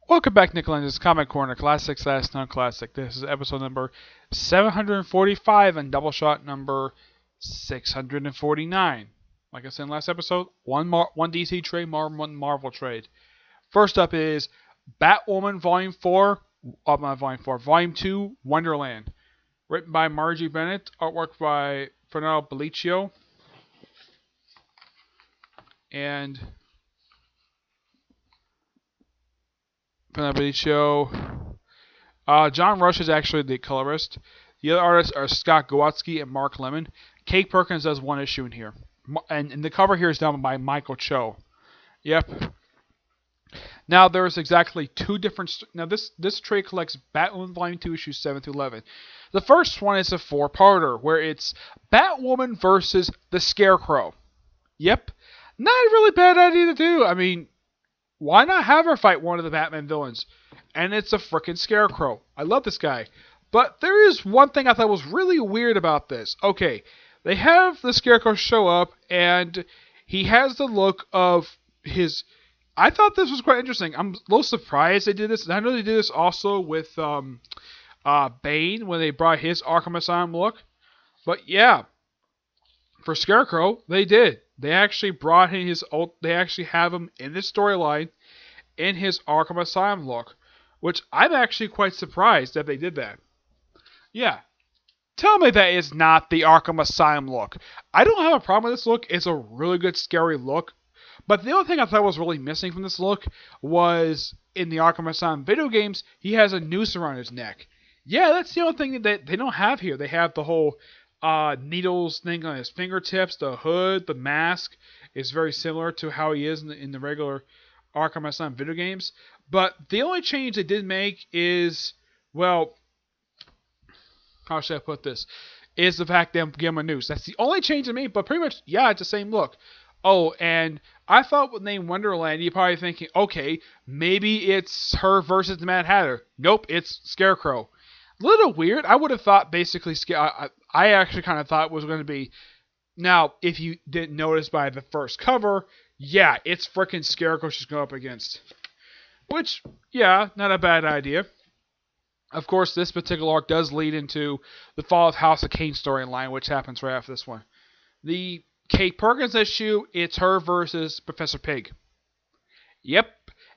Welcome back, Lenz's Comic Corner, Classic / Non-Classic. This is episode number 745 and Doubleshot number 649. Like I said in last episode, one DC trade, one Marvel trade. First up is Batwoman Volume 2, Wonderland. Written by Margie Bennett, artwork by Fernando Belliccio, and John Rush is actually the colorist. The other artists are Scott Gowatsky and Mark Lemon. Kate Perkins does one issue in here. And the cover here is done by Michael Cho. Yep. Now, there's exactly two different... Now, this trade collects Batwoman Volume 2, issues 7 through 11. The first one is a four-parter, where it's Batwoman versus the Scarecrow. Yep. Not a really bad idea to do. I mean, why not have her fight one of the Batman villains? And it's a frickin' Scarecrow. I love this guy. But there is one thing I thought was really weird about this. Okay, they have the Scarecrow show up, and he has the look of his... I thought this was quite interesting. I'm a little surprised they did this. And I know they did this also with Bane when they brought his Arkham Asylum look. But yeah, for Scarecrow, they did. They actually brought in his old... They actually have him in this storyline in his Arkham Asylum look, which I'm actually quite surprised that they did that. Yeah. Tell me that is not the Arkham Asylum look. I don't have a problem with this look. It's a really good, scary look. But the only thing I thought was really missing from this look was, in the Arkham Asylum video games, he has a noose around his neck. Yeah, that's the only thing that they don't have here. They have the whole needles thing on his fingertips, the hood, the mask is very similar to how he is in the regular Arkham Asylum video games. But the only change they did make is, well, how should I put this? Is the fact that they give him a noose. That's the only change they made, but pretty much, yeah, it's the same look. Oh, and I thought with the name Wonderland, you're probably thinking, okay, maybe it's her versus the Mad Hatter. Nope, it's Scarecrow. A little weird. I would have thought basically, I actually kind of thought it was going to be, now, if you didn't notice by the first cover, yeah, it's frickin' Scarecrow she's going up against. Which, yeah, not a bad idea. Of course, this particular arc does lead into the Fall of House of Kane storyline, which happens right after this one. The Kate Perkins issue, it's her versus Professor Pig. Yep.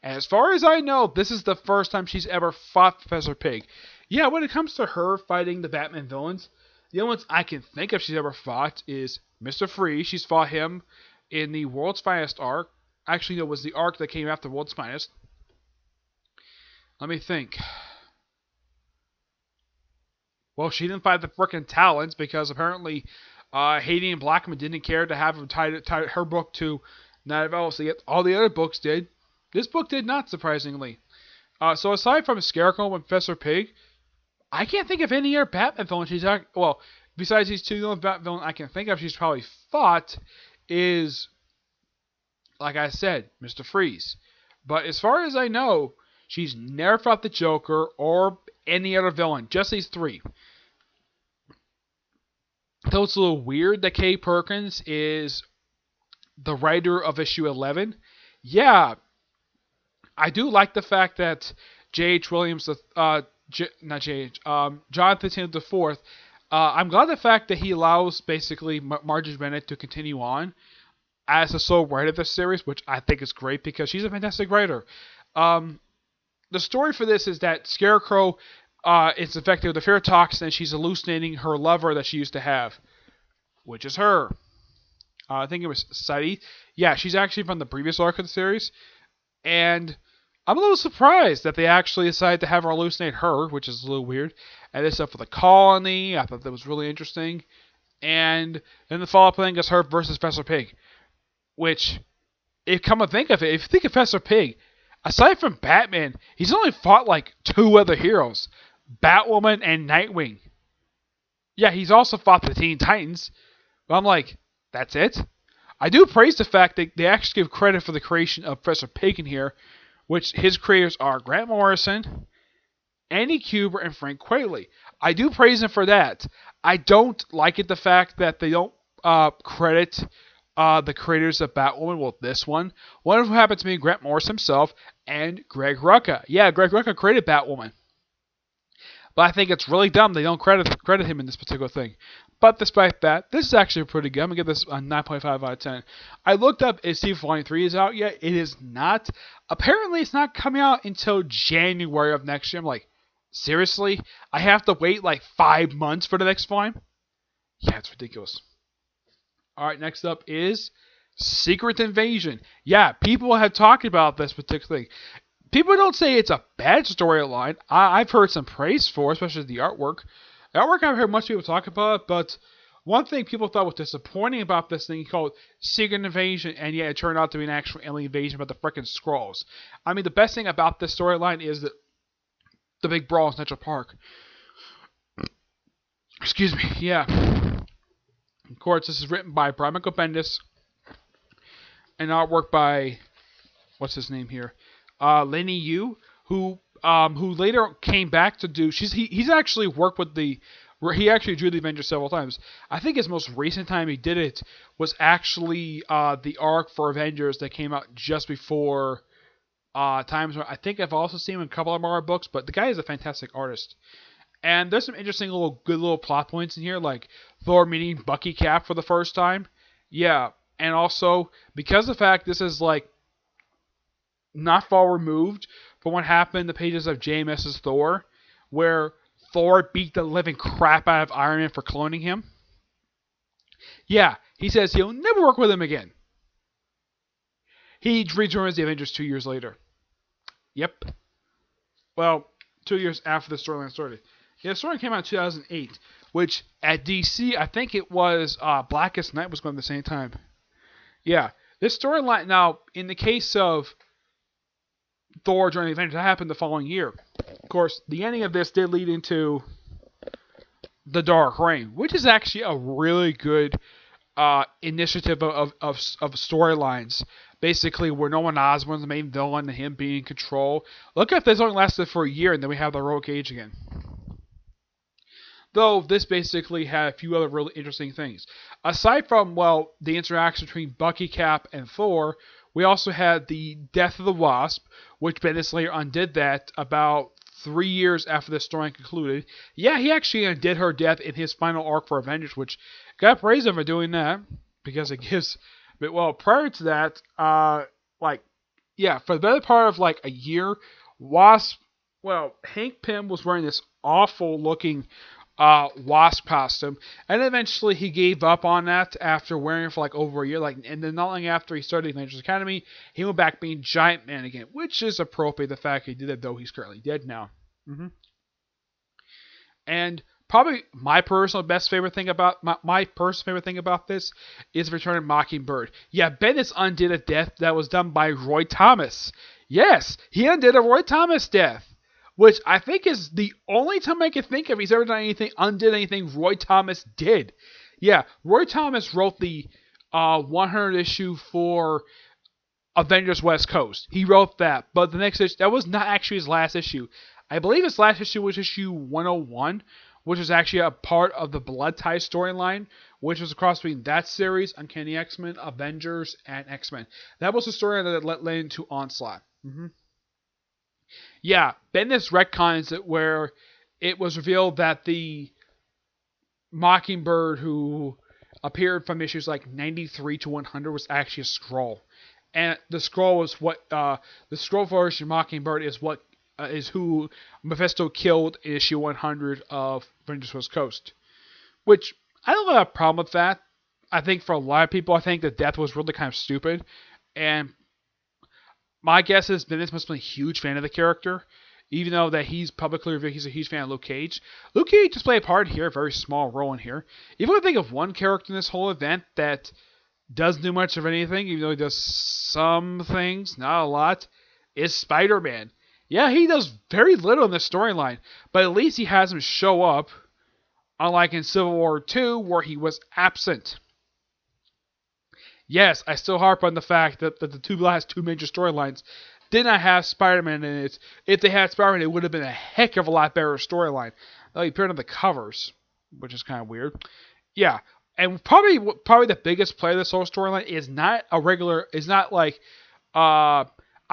As far as I know, this is the first time she's ever fought Professor Pig. Yeah, when it comes to her fighting the Batman villains, the only ones I can think of she's ever fought is Mr. Freeze. She's fought him in the World's Finest arc. Actually, no, it was the arc that came after World's Finest. Let me think. Well, she didn't fight the frickin' Talons because apparently Haiti and Blackman didn't care to have him tie her book to Night of Owls. Yet all the other books did. This book did not, surprisingly. So aside from Scarecrow and Professor Pig, I can't think of any other Batman villain she's... Well, besides these two, the only Batman villain I can think of she's probably fought is, like I said, Mr. Freeze. But as far as I know, she's never fought the Joker or any other villain. Just these three. Though it's a little weird that Kate Perkins is the writer of issue 11. Yeah, I do like the fact that J.H. Williams, Jonathan IV, I'm glad the fact that he allows basically Margie Bennett to continue on as the sole writer of the series, which I think is great because she's a fantastic writer. The story for this is that Scarecrow is infected with a fear toxin and she's hallucinating her lover that she used to have, which is her. I think it was Sadie. Yeah, she's actually from the previous arc of the series. And I'm a little surprised that they actually decided to have her hallucinate her, which is a little weird. And this stuff for the colony, I thought that was really interesting. And then the follow-up thing is her versus Professor Pig. Which, if come to think of it, if you think of Professor Pig, aside from Batman, he's only fought like two other heroes. Batwoman and Nightwing. Yeah, he's also fought the Teen Titans. But I'm like, that's it? I do praise the fact that they actually give credit for the creation of Professor Pig in here, which his creators are Grant Morrison, Andy Kubert, and Frank Quitely. I do praise them for that. I don't like it the fact that they don't credit the creators of Batwoman, well, this one of who happened to be Grant Morrison himself and Greg Rucka. Yeah, Greg Rucka created Batwoman. But I think it's really dumb they don't credit him in this particular thing. But despite that, this is actually pretty good. I'm going to give this a 9.5 out of 10. I looked up if Steve Volume 3 is out yet. It is not. Apparently, it's not coming out until January of next year. I'm like, seriously? I have to wait like 5 months for the next volume? Yeah, it's ridiculous. Alright, next up is Secret Invasion. Yeah, people have talked about this particular thing. People don't say it's a bad storyline. I've heard some praise for, especially the artwork. The artwork I've heard much people talk about, but one thing people thought was disappointing about this thing called Secret Invasion, and yet it turned out to be an actual alien invasion about the frickin' Skrulls. I mean, the best thing about this storyline is that the big brawl in Central Park. Excuse me, yeah. Of course, this is written by Brian Michael Bendis, and artwork by, what's his name here? Lenny Yu, who later came back to do. He's actually worked with the. He actually drew the Avengers several times. I think his most recent time he did it was actually the arc for Avengers that came out just before times where I think I've also seen him in a couple of our books. But the guy is a fantastic artist, and there's some interesting good little plot points in here, like Thor meeting Bucky Cap for the first time. Yeah, and also because of the fact this is like not far removed from what happened in the pages of JMS's Thor, where Thor beat the living crap out of Iron Man for cloning him. Yeah, he says he'll never work with him again. He rejoins the Avengers 2 years later. Yep. Well, 2 years after the storyline started. Yeah, the story came out in 2008, which at DC, I think it was Blackest Night was going at the same time. Yeah, this storyline, now, in the case of Thor joining the Avengers, that happened the following year. Of course, the ending of this did lead into The Dark Reign, which is actually a really good initiative of storylines. Basically, where Norman Osborn's the main villain and him being in control. Look at this only lasted for a year, and then we have the Heroic Age again. Though this basically had a few other really interesting things. Aside from, well, the interaction between Bucky, Cap, and Thor, we also had the death of the Wasp, which Bendis later undid that about 3 years after the story concluded. Yeah, he actually undid her death in his final arc for Avengers, which got praise him for doing that, because it gives. But well, prior to that, for the better part of like a year, Wasp. Well, Hank Pym was wearing this awful looking Wasp costume, and eventually he gave up on that after wearing it for like over a year. And then not long after he started Avengers Academy, he went back being Giant Man again, which is appropriate. The fact he did it, though he's currently dead now. And probably my personal favorite thing about this is Return of Mockingbird. Yeah, Bendis undid a death that was done by Roy Thomas. Yes, he undid a Roy Thomas death, which I think is the only time I can think of he's ever done undid anything Roy Thomas did. Yeah, Roy Thomas wrote the 100 issue for Avengers West Coast. He wrote that, but the next issue, that was not actually his last issue. I believe his last issue was issue 101, which was actually a part of the Blood Tie storyline, which was a cross between that series, Uncanny X-Men, Avengers, and X-Men. That was the story that led into Onslaught. Yeah, Bendis retcons it where it was revealed that the Mockingbird who appeared from issues like 93 to 100 was actually a Skrull. And the Skrull was what the Skrull version of Mockingbird is who Mephisto killed in issue 100 of Avengers West Coast. Which I don't have a problem with that. I think for a lot of people, I think the death was really kind of stupid, and my guess is Bendis must have been a huge fan of the character, even though that he's publicly revealed he's a huge fan of Luke Cage. Luke Cage just played a part here, a very small role in here. If you think of one character in this whole event that doesn't do much of anything, even though he does some things, not a lot, is Spider-Man. Yeah, he does very little in this storyline, but at least he has him show up, unlike in Civil War II, where he was absent. Yes, I still harp on the fact that the last two major storylines did not have Spider-Man in it. If they had Spider-Man, it would have been a heck of a lot better storyline. Though he appeared on the covers, which is kind of weird. Yeah, And probably the biggest player of this whole storyline is not a regular. Is not like I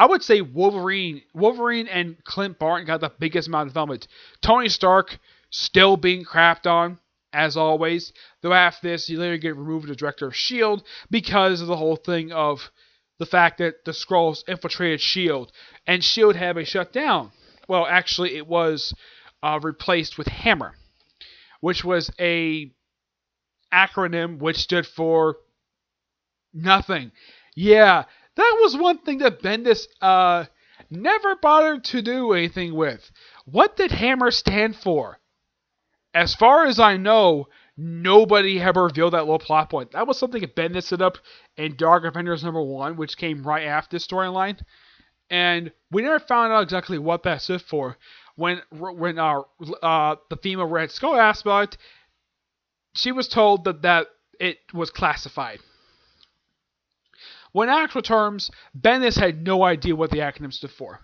would say Wolverine and Clint Barton got the biggest amount of development. Tony Stark still being crapped on, as always. Though after this, he later get removed as director of S.H.I.E.L.D. because of the whole thing of the fact that the Skrulls infiltrated S.H.I.E.L.D. and S.H.I.E.L.D. had been shut down. Well, actually, it was replaced with Hammer, which was a acronym which stood for nothing. Yeah, that was one thing that Bendis never bothered to do anything with. What did Hammer stand for? As far as I know, nobody ever revealed that little plot point. That was something that Bendis set up in Dark Avengers #1, which came right after this storyline. And we never found out exactly what that stood for. When the female Red Skull asked about it, she was told that it was classified. When in actual terms, Bendis had no idea what the acronym stood for.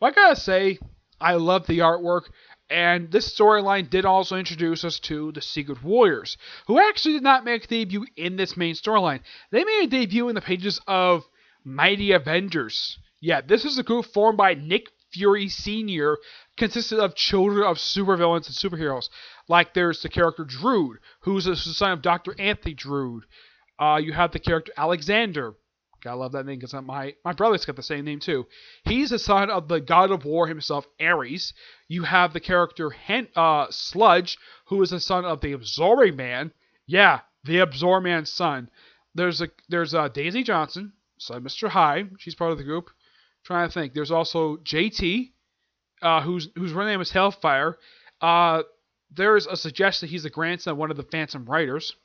But I gotta say, I love the artwork, and this storyline did also introduce us to the Secret Warriors, who actually did not make a debut in this main storyline. They made a debut in the pages of Mighty Avengers. Yeah, this is a group formed by Nick Fury Sr., consisted of children of supervillains and superheroes. Like there's the character Drood, who's the son of Dr. Anthony Drood. You have the character Alexander. Gotta love that name because my brother's got the same name too. He's the son of the god of war himself, Ares. You have the character Sludge, who is the son of the Absorbing Man. Yeah, the Absorbing Man's son. There's Daisy Johnson, son of Mr. Hyde. She's part of the group. I'm trying to think. There's also JT, whose real name is Hellfire. There's a suggestion that he's the grandson of one of the Phantom writers.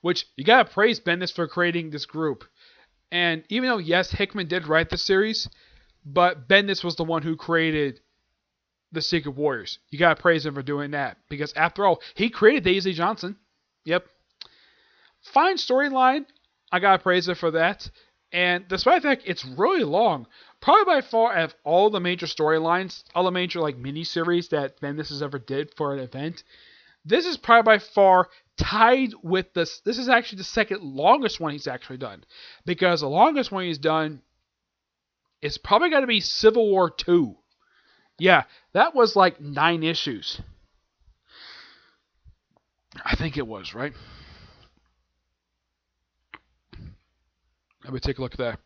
Which, you gotta praise Bendis for creating this group. And even though, yes, Hickman did write the series, but Bendis was the one who created the Secret Warriors. You gotta praise him for doing that. Because after all, he created Daisy Johnson. Yep. Fine storyline. I gotta praise him for that. And despite the fact it's really long, probably by far of all the major storylines, all the major miniseries that Bendis has ever did for an event, this is probably by far tied with this. This is actually the second longest one he's actually done. Because the longest one he's done is probably got to be Civil War 2. Yeah, that was 9 issues. I think it was, right? Let me take a look at that.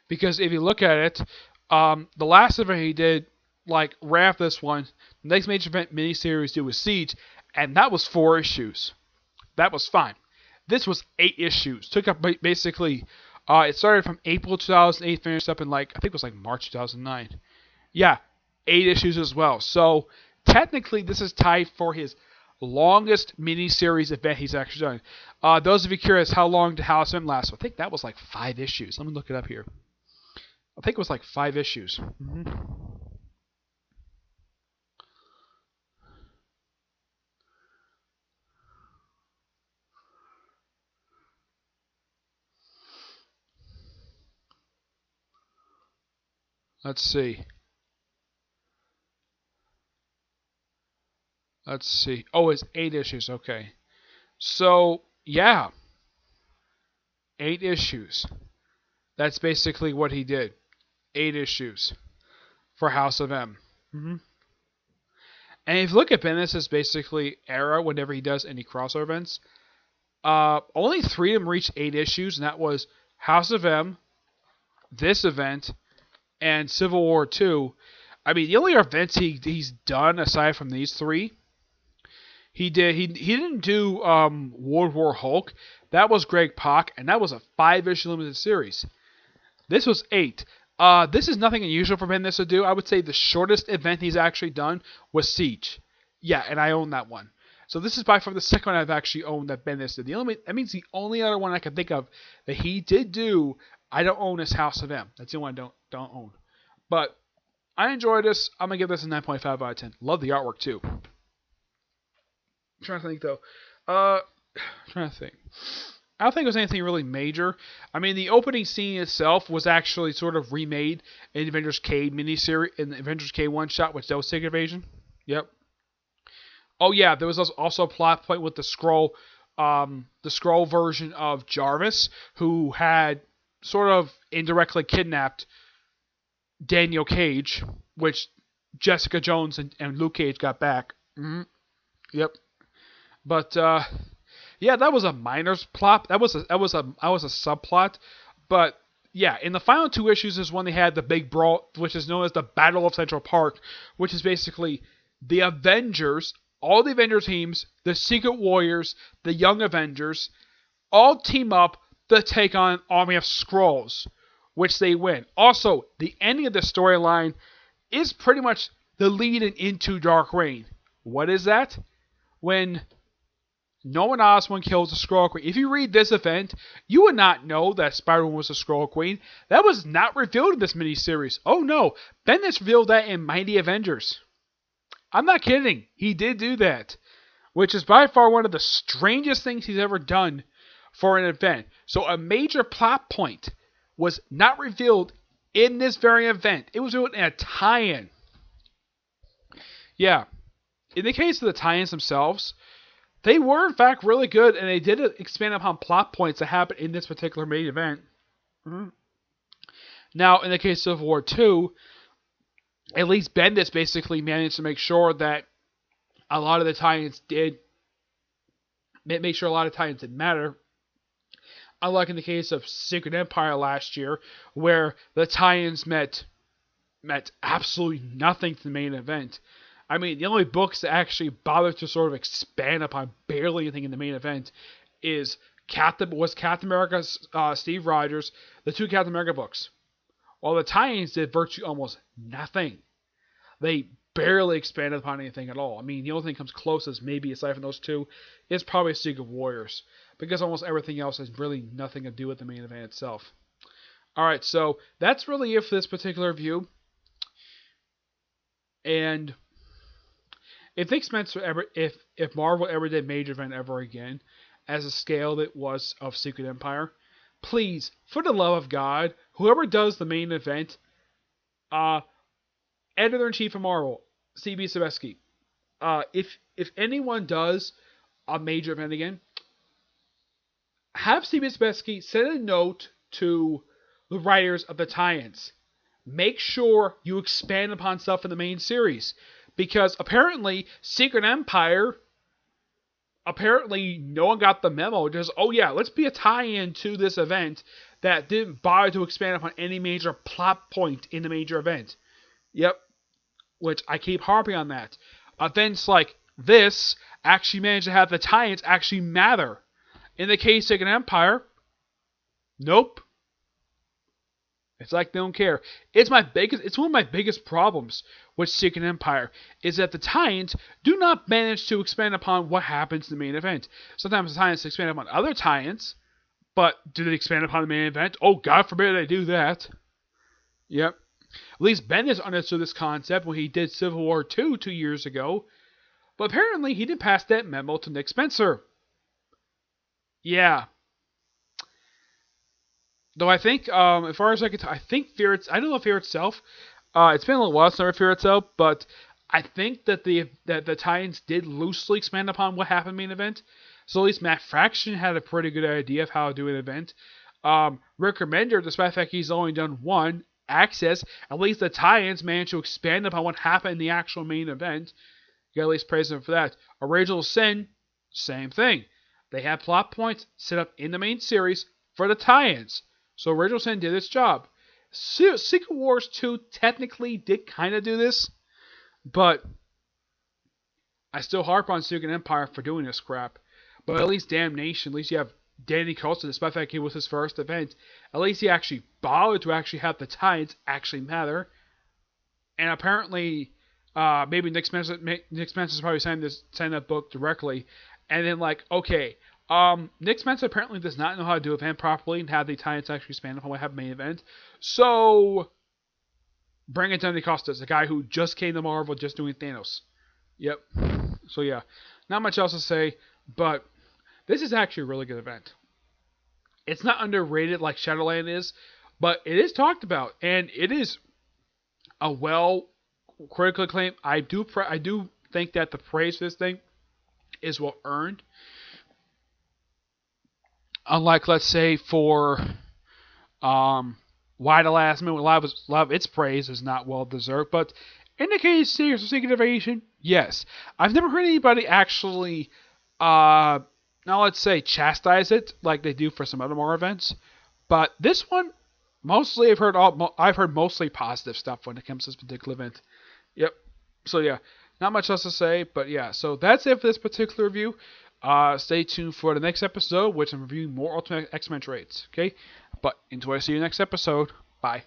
Because if you look at it, the last event he did, right after this one, the next major event miniseries did was Siege, and that was 4 issues. That was fine. This was 8 issues. Took up basically, it started from April 2008, finished up in I think it was March 2009. Yeah, 8 issues as well. So technically, this is tied for his longest miniseries event he's actually done. Those of you curious, how long did House of M last? I think that was 5 issues. Let me look it up here. I think it was 5 issues. Mm-hmm. Let's see. Oh, it's 8 issues. Okay. So, yeah. 8 issues. That's basically what he did. 8 issues for House of M. Mm-hmm. And if you look at Bendis' basically era, whenever he does any crossover events, only 3 of them reached 8 issues, and that was House of M, this event, and Civil War 2. I mean, the only events he's done aside from these 3, he didn't do World War Hulk. That was Greg Pak, and that was a 5-issue limited series. This was 8. This is nothing unusual for Bendis to do. I would say the shortest event he's actually done was Siege. Yeah, and I own that one. So this is by far the second one I've actually owned that Bendis did. That means the only other one I can think of that he did do, I don't own, is House of M. That's the one I don't own. But I enjoyed this. I'm going to give this a 9.5 out of 10. Love the artwork too. I'm trying to think though. I don't think it was anything really major. I mean, the opening scene itself was actually sort of remade in the Avengers K miniseries, in the Avengers K one shot, which that was Secret Invasion. Yep. Oh yeah, there was also a plot point with the scroll version of Jarvis, who had sort of indirectly kidnapped Daniel Cage, which Jessica Jones and Luke Cage got back. Yep. But yeah, that was a minor plot. That was a subplot. But yeah, in the final 2 issues is when they had the big brawl, which is known as the Battle of Central Park, which is basically the Avengers, all the Avenger teams, the Secret Warriors, the Young Avengers, all team up to take on an army of Skrulls, which they win. Also, the ending of the storyline is pretty much the lead into Dark Reign. What is that? When Norman Osborn kills the Skrull Queen. If you read this event, you would not know that Spider-Man was a Skrull Queen. That was not revealed in this miniseries. Oh no, Bendis revealed that in Mighty Avengers. I'm not kidding. He did do that, which is by far one of the strangest things he's ever done for an event. So a major plot point was not revealed in this very event. It was revealed in a tie-in. Yeah. In the case of the tie-ins themselves, they were in fact really good, and they did expand upon plot points that happened in this particular main event. Now, in the case of War 2, at least Bendis basically managed to make sure that a lot of the tie-ins did make sure a lot of tie-ins did matter. Unlike in the case of Secret Empire last year, where the tie-ins meant absolutely nothing to the main event. I mean, the only books that actually bothered to sort of expand upon barely anything in the main event was Captain America's Steve Rogers, the 2 Captain America books. While the tie-ins did virtually almost nothing. They barely expanded upon anything at all. I mean, the only thing that comes closest, maybe aside from those 2, is probably Secret Warriors. Because almost everything else has really nothing to do with the main event itself. Alright, so that's really it for this particular review. And if Marvel ever did major event ever again, as a scale that was of Secret Empire, please, for the love of God, whoever does the main event, Editor-in-Chief of Marvel, C.B. Sebesky, if anyone does a major event again, have C.B. Sebesky send a note to the writers of the tie-ins. Make sure you expand upon stuff in the main series. Because apparently, Secret Empire, no one got the memo. Just, oh yeah, let's be a tie-in to this event that didn't bother to expand upon any major plot point in the major event. Yep. Which I keep harping on that. Events like this actually manage to have the tie-ins actually matter. In the case of Secret Empire, nope. It's like they don't care. It's one of my biggest problems with Secret Empire is that the tie-ins do not manage to expand upon what happens in the main event. Sometimes the tie-ins expand upon other tie-ins, but do they expand upon the main event? Oh, God forbid they do that. Yep. At least Bendis understood this concept when he did Civil War 2 2 years ago, but apparently he didn't pass that memo to Nick Spencer. Yeah. Though I think, as far as I can tell, I don't know Fear itself. It's been a little while since I read Fear itself, but I think that the tie-ins did loosely expand upon what happened in the main event. So at least Matt Fraction had a pretty good idea of how to do an event. Rick Remender, despite the fact he's only done one Access, at least the tie-ins managed to expand upon what happened in the actual main event. You gotta at least praise him for that. Original Sin, same thing. They had plot points set up in the main series for the tie-ins. So Original Sin did its job. Secret Wars 2 technically did kind of do this, but I still harp on Secret Empire for doing this crap. But at least Damnation, at least you have Danny Coulson, despite the fact it was his first event, at least he actually bothered to actually have the tie-ins actually matter. And apparently, maybe Nick Spencer's probably signed that book directly, and then like, okay, Nick Spencer apparently does not know how to do an event properly and have the tie-ins actually span upon what happened in the main event. So bring in Danny Costa, the guy who just came to Marvel just doing Thanos. Yep. So yeah, not much else to say, but this is actually a really good event. It's not underrated like Shadowland is, but it is talked about, and it is a well critically acclaimed. I do think that the praise for this thing is well earned. Unlike, let's say, for Why the Last Man, a lot of its praise is not well deserved. But in the case of Secret Invasion, yes. I've never heard anybody actually, now let's say, chastise it like they do for some other more events. But this one, mostly I've heard mostly positive stuff when it comes to this particular event. Yep. So yeah, not much else to say, but yeah. So that's it for this particular review. Stay tuned for the next episode, which I'm reviewing more Ultimate X-Men trades. Okay, but until I see you next episode, bye.